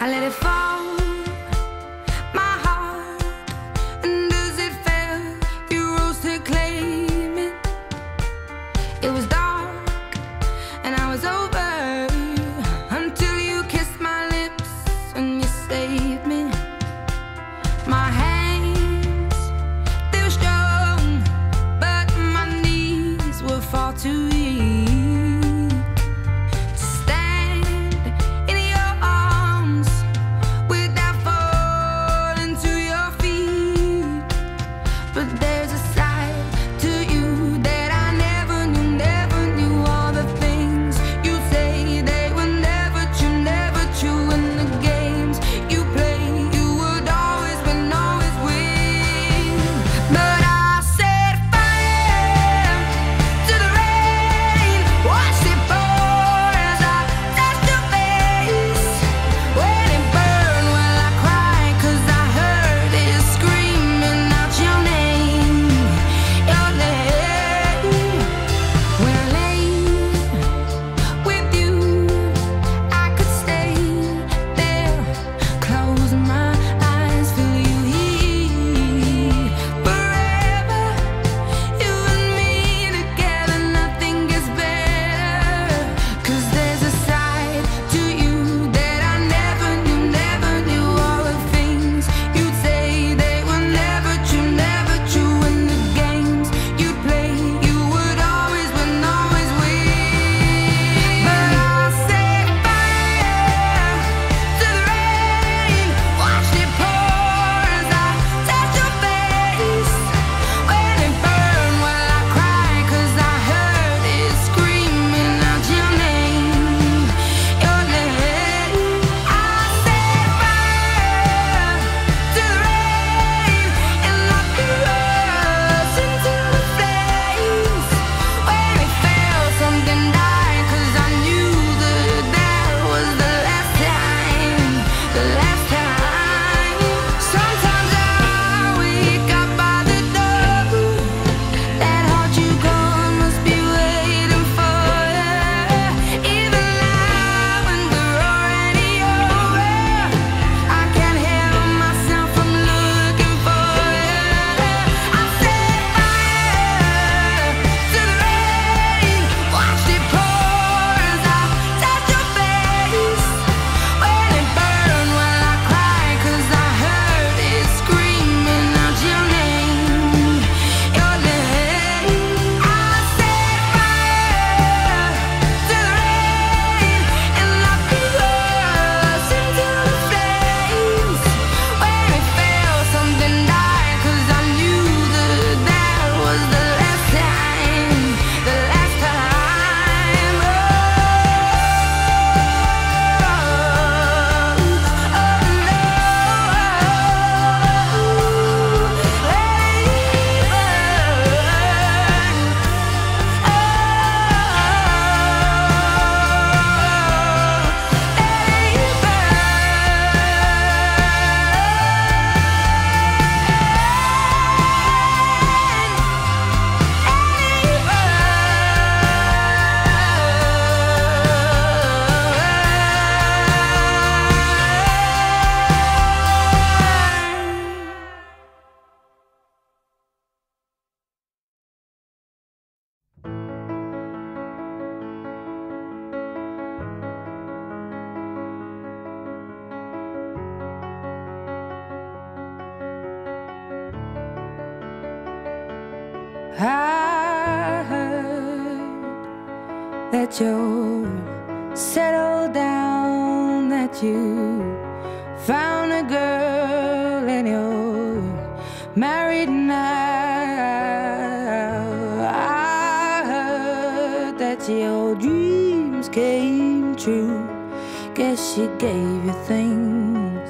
I let it fall, my heart, and as it fell, you rose to claim it. It was dark, and I was over, until you kissed my lips and you saved me. My hands, they were strong, but my knees were far too weak. I heard that you're settled down, that you found a girl and you're married now. I heard that your dreams came true. Guess she gave you things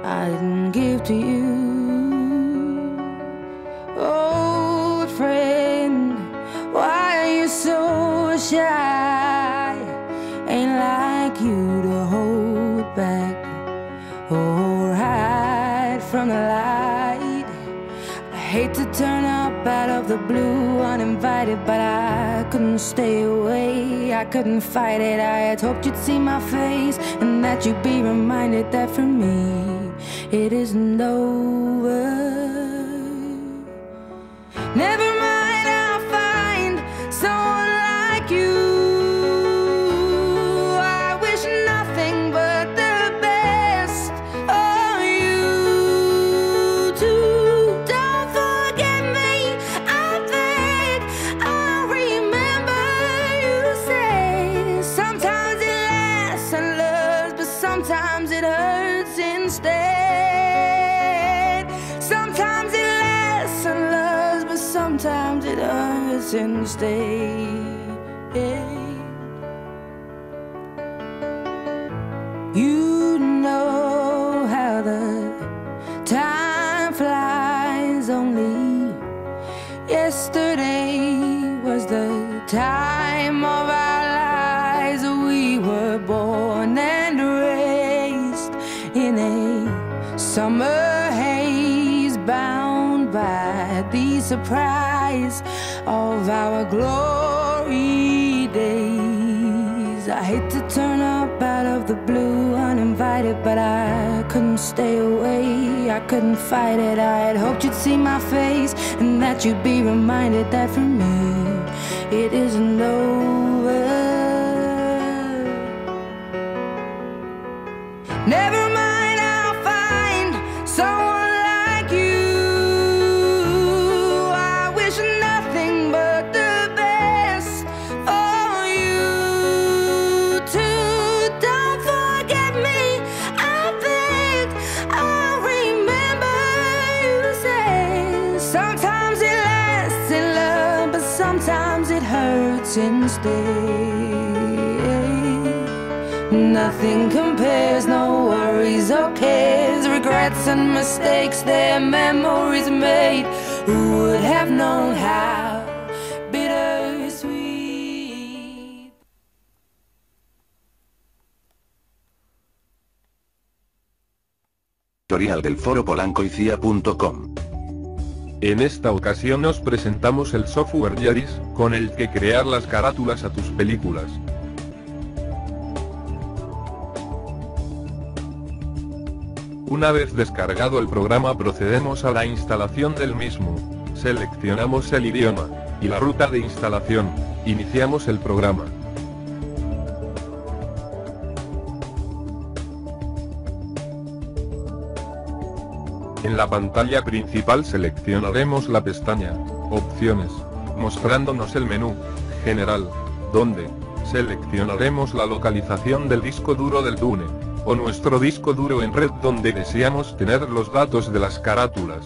I didn't give to you. Old friend, why are you so shy? Ain't like you to hold back or hide from the light. I hate to turn up up out of the blue, uninvited, but I couldn't stay away. I couldn't fight it. I had hoped you'd see my face and that you'd be reminded that for me it isn't over. Never mind, I'll find someone like you. I wish nothing but the best of you too. Don't forget me, I beg. I remember you say sometimes it lasts and loves, but sometimes it hurts instead. Sometimes it lasts and loves, but sometimes it hurts instead. You know how the time flies. Only yesterday was the time of our lives. We were born and raised in a summer haze, bound by the surprise of our glory days. I hate to turn up out of the blue, uninvited, but I couldn't stay away. I couldn't fight it. I had hoped you'd see my face and that you'd be reminded that for me it isn't over. Never mind, I'll find someone like you. I wish nothing but the best for you too. Don't forget me, I beg. I remember you say sometimes it lasts in love, but sometimes it hurts instead. Nothing compares, no worries or cares, regrets and mistakes, their memories made. Who would have known how bittersweet? Tutorial del foro polancoicia.com. En esta ocasión os presentamos el software Yadis, con el que crear las carátulas a tus películas. Una vez descargado el programa procedemos a la instalación del mismo. Seleccionamos el idioma y la ruta de instalación. Iniciamos el programa. En la pantalla principal seleccionaremos la pestaña Opciones, mostrándonos el menú General, donde seleccionaremos la localización del disco duro del Dune, o nuestro disco duro en red donde deseamos tener los datos de las carátulas.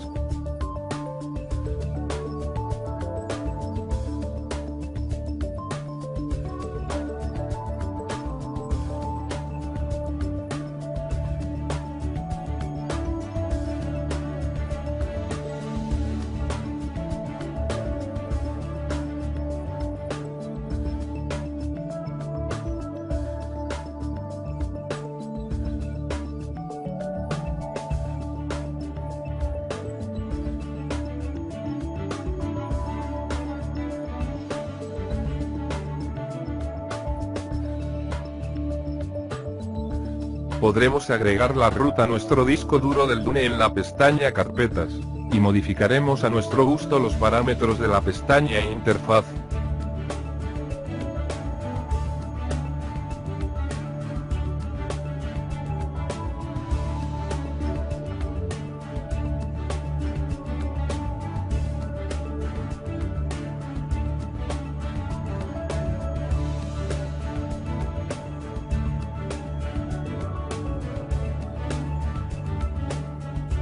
Podremos agregar la ruta a nuestro disco duro del Dune en la pestaña Carpetas, y modificaremos a nuestro gusto los parámetros de la pestaña Interfaz.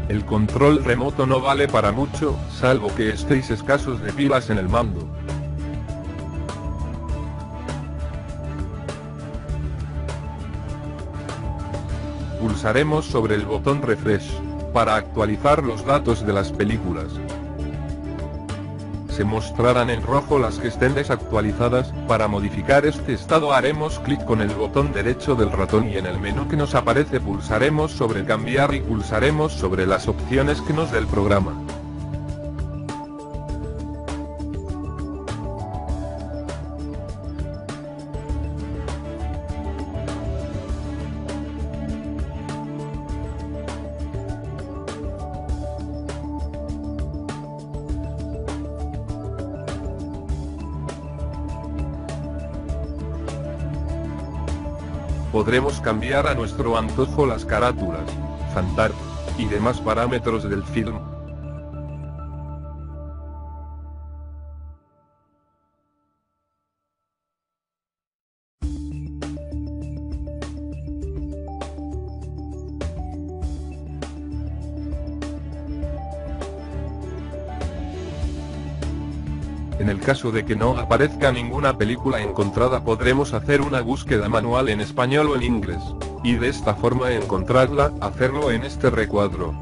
El control remoto no vale para mucho, salvo que estéis escasos de pilas en el mando. Pulsaremos sobre el botón Refresh, para actualizar los datos de las películas. Se mostrarán en rojo las que estén desactualizadas. Para modificar este estado haremos clic con el botón derecho del ratón y en el menú que nos aparece pulsaremos sobre cambiar y pulsaremos sobre las opciones que nos dé el programa. podremos cambiar a nuestro antojo las carátulas, fanart y demás parámetros del film. En el caso de que no aparezca ninguna película encontrada, podremos hacer una búsqueda manual en español o en inglés, y de esta forma encontrarla, hacerlo en este recuadro.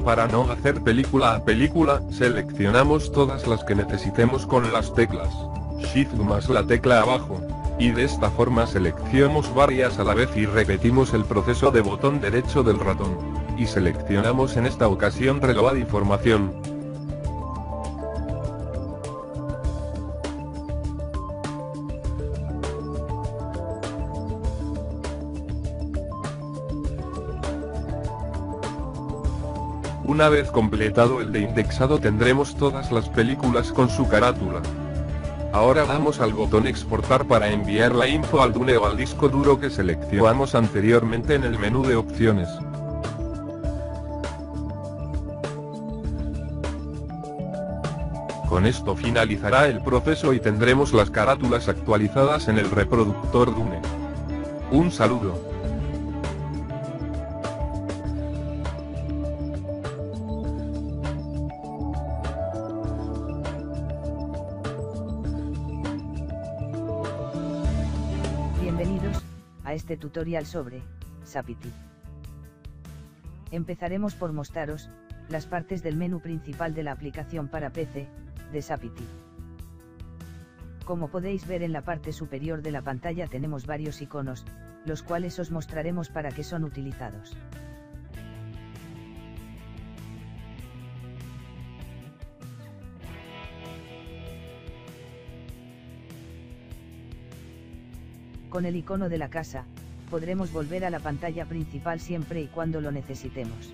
Para no hacer película a película, seleccionamos todas las que necesitemos con las teclas Shift más la tecla abajo. Y de esta forma seleccionamos varias a la vez y repetimos el proceso de botón derecho del ratón. Y seleccionamos en esta ocasión Reload información. Una vez completado el de indexado, tendremos todas las películas con su carátula. Ahora damos al botón exportar para enviar la info al Dune o al disco duro que seleccionamos anteriormente en el menú de opciones. Con esto finalizará el proceso y tendremos las carátulas actualizadas en el reproductor Dune. Un saludo. Bienvenidos a este tutorial sobre Zappiti. Empezaremos por mostraros las partes del menú principal de la aplicación para PC de Zappiti. Como podéis ver, en la parte superior de la pantalla tenemos varios iconos, los cuales os mostraremos para qué son utilizados. Con el icono de la casa, podremos volver a la pantalla principal siempre y cuando lo necesitemos.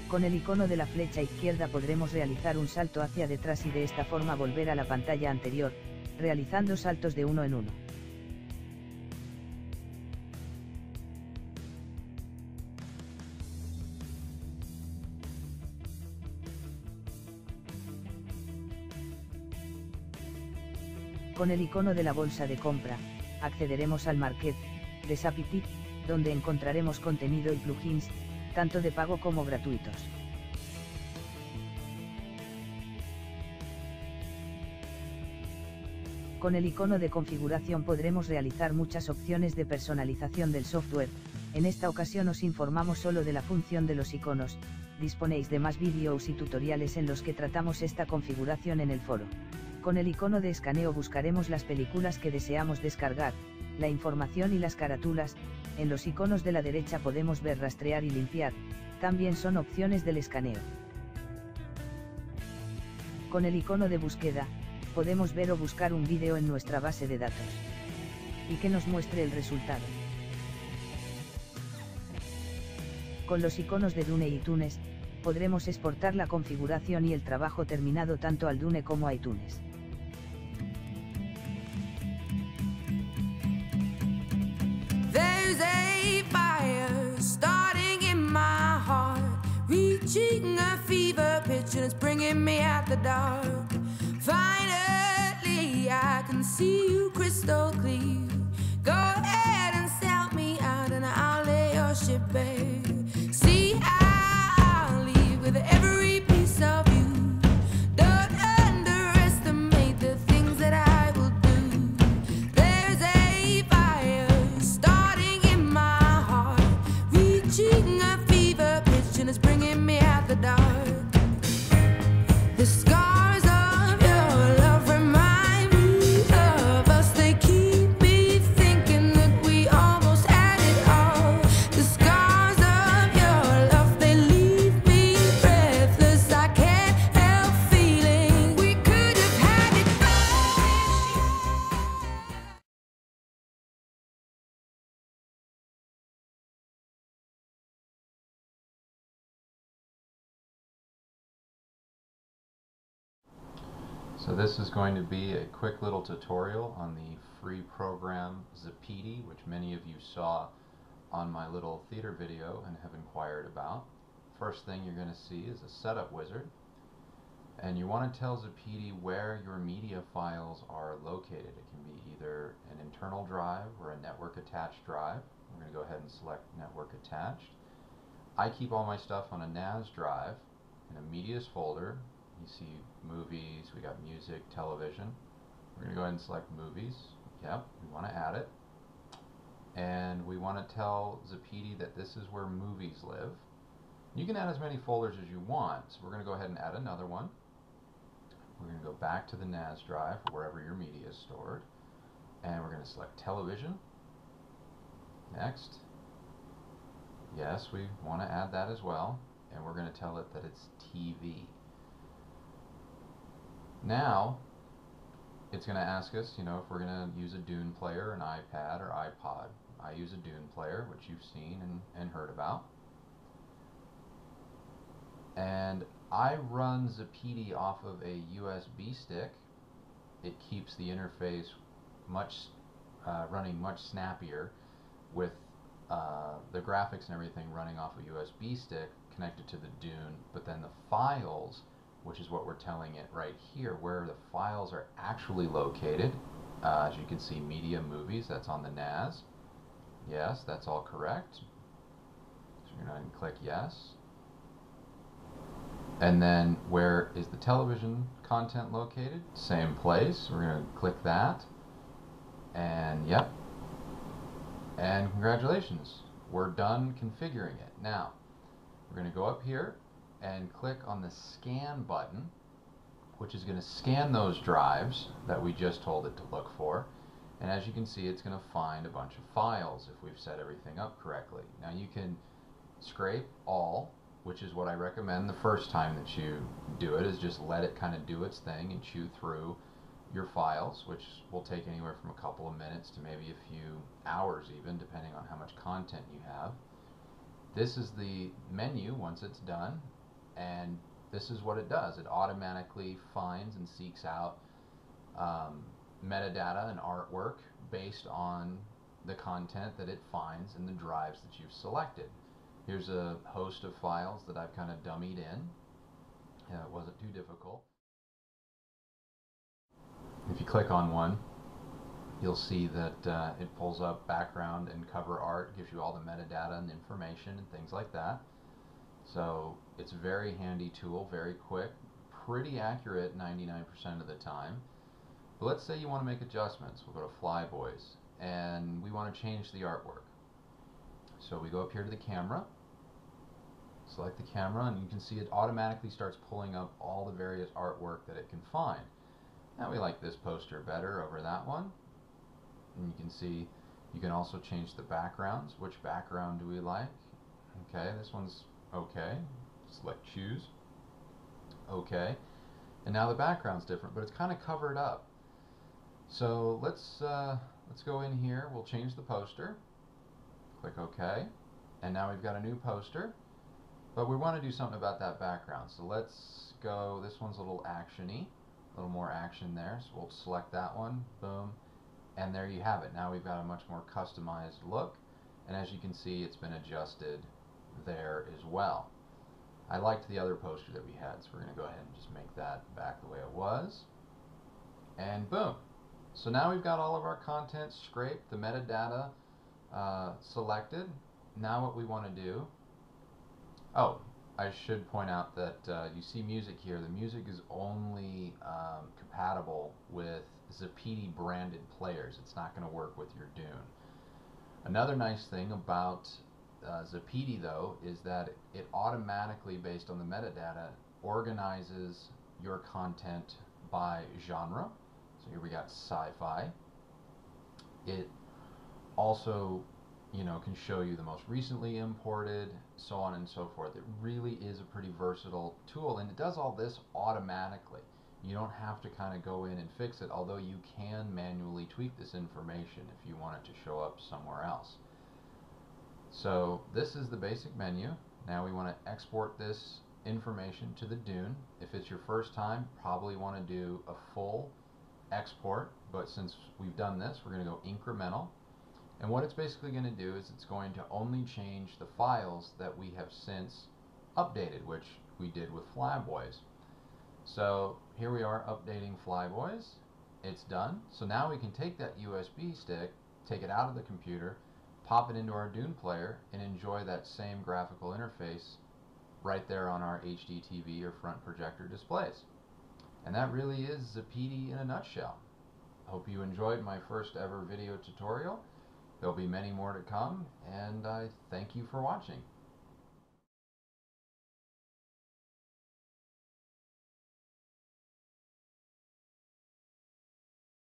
Con el icono de la flecha izquierda podremos realizar un salto hacia detrás y de esta forma volver a la pantalla anterior, realizando saltos de uno en uno. Con el icono de la bolsa de compra, accederemos al Market de Zappiti, donde encontraremos contenido y plugins, tanto de pago como gratuitos. Con el icono de configuración podremos realizar muchas opciones de personalización del software. En esta ocasión os informamos solo de la función de los iconos. Disponéis de más vídeos y tutoriales en los que tratamos esta configuración en el foro. Con el icono de escaneo buscaremos las películas que deseamos descargar, la información y las carátulas. En los iconos de la derecha podemos ver rastrear y limpiar, también son opciones del escaneo. Con el icono de búsqueda, podemos ver o buscar un vídeo en nuestra base de datos y que nos muestre el resultado. Con los iconos de Dune y iTunes, podremos exportar la configuración y el trabajo terminado tanto al Dune como a iTunes. There's a fire starting in my heart, reaching a fever pitch and it's bringing me out the dark. Finally, I can see you crystal clear. Go ahead and sell me out and I'll lay your ship bare. See, I'll leave with every piece of you. Don't underestimate the things that I will do. There's a fire starting in my heart, reaching a fever pitch and it's bringing me out the dark. The scars of your love remind me of us. They keep me thinking that we almost had it all. The scars So this is going to be a quick little tutorial on the free program Zappiti, which many of you saw on my little theater video and have inquired about. First thing you're going to see is a setup wizard, and you want to tell Zappiti where your media files are located. It can be either an internal drive or a network attached drive. We're going to go ahead and select network attached. I keep all my stuff on a NAS drive in a medias folder. You see movies, we got music, television. We're going to go ahead and select movies. Yep, we want to add it. And we want to tell Zappiti that this is where movies live. You can add as many folders as you want, so we're going to go ahead and add another one. We're going to go back to the NAS drive, or wherever your media is stored, and we're going to select television. Next. Yes, we want to add that as well, and we're going to tell it that it's TV. Now, it's going to ask us, if we're going to use a Dune player, an iPad, or iPod. I use a Dune player, which you've seen and heard about. And I run Zappiti off of a USB stick. It keeps the interface running much snappier with the graphics and everything running off a USB stick connected to the Dune, but then the files, which is what we're telling it right here, where the files are actually located. As you can see, media, movies, that's on the NAS. Yes, that's all correct. So you're going to click yes. And then where is the television content located? Same place. We're going to click that. And yep. And congratulations, we're done configuring it. Now, we're going to go up here and click on the scan button, which is going to scan those drives that we just told it to look for. And as you can see, it's going to find a bunch of files if we've set everything up correctly. Now you can scrape all, which is what I recommend the first time that you do it, is just let it kind of do its thing and chew through your files, which will take anywhere from a couple of minutes to maybe a few hours even, depending on how much content you have. This is the menu once it's done, and this is what it does. It automatically finds and seeks out metadata and artwork based on the content that it finds in the drives that you've selected. Here's a host of files that I've kind of dummied in. It wasn't too difficult. If you click on one, you'll see that it pulls up background and cover art, gives you all the metadata and information and things like that. So it's a very handy tool, very quick, pretty accurate 99% of the time. But let's say you want to make adjustments. We'll go to Flyboys, and we want to change the artwork. So we go up here to the camera, select the camera, and you can see it automatically starts pulling up all the various artwork that it can find. Now we like this poster better over that one. And you can see you can also change the backgrounds. Which background do we like? Okay, this one's okay. Select choose. Okay. And now the background's different, but it's kind of covered up. So let's go in here. We'll change the poster. Click OK. And now we've got a new poster. But we want to do something about that background. So let's go, this one's a little action-y. A little more action there, so we'll select that one, boom, and there you have it. Now we've got a much more customized look, and as you can see, it's been adjusted there as well. I liked the other poster that we had, so we're going to go ahead and just make that back the way it was, and boom. So now we've got all of our content scraped, the metadata selected. Now what we want to do, I should point out that you see music here. The music is only compatible with Zappiti branded players. It's not going to work with your Dune. Another nice thing about Zappiti though is that it automatically, based on the metadata, organizes your content by genre. So here we got sci-fi. It also can show you the most recently imported, so on and so forth. It really is a pretty versatile tool, and it does all this automatically. You don't have to kind of go in and fix it, although you can manually tweak this information if you want it to show up somewhere else. So this is the basic menu. Now we want to export this information to the Dune. If it's your first time, probably want to do a full export, but since we've done this, we're going to go incremental. And what it's basically going to do is it's going to only change the files that we have since updated, which we did with Flyboys. So here we are updating Flyboys. It's done. So now we can take that USB stick, take it out of the computer, pop it into our Dune player, and enjoy that same graphical interface right there on our HD TV or front projector displays. And that really is Zappiti in a nutshell. I hope you enjoyed my first ever video tutorial. There'll be many more to come, and I thank you for watching.